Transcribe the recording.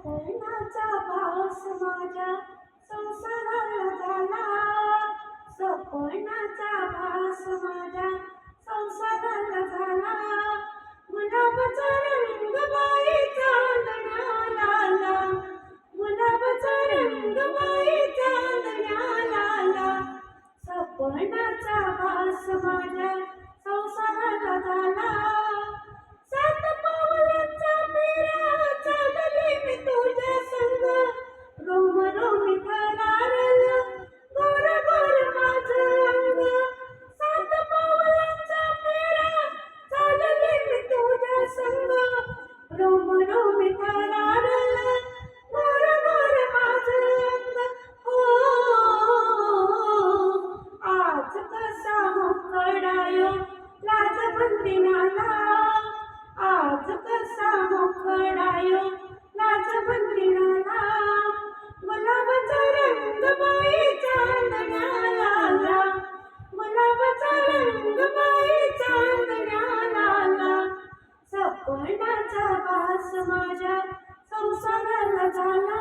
सपनाचा भास माझ्या संसाराला झाला, सपनाचा भास माझ्या संसाराला झाला. गुलाबाचा रंग बाई चांदण्याला आला, गुलाबाचा रंग बाई चांदण्याला आला. सपनाचा भास माझ्या संसाराला झाला. सात पावलांचा फेरा चालले मी तुझ्या संग, रोम रोमी थरारल गोर गोर माझं अंग. सात पावलांचा फेरा चालले मी तुझ्या संग, रोम रोमी थरारल गोर गोर माझं अंग. हो आज कसा मोकळायो लाजबंदीनाला, आज कसा मोकळायो लाजबंदीनाला. गुलाबाचा रंग बाई चांदण्याला आला, गुलाबाचा रंग बाई चांदण्याला आला. सपनाचा भास माझ्या संसाराला झाला.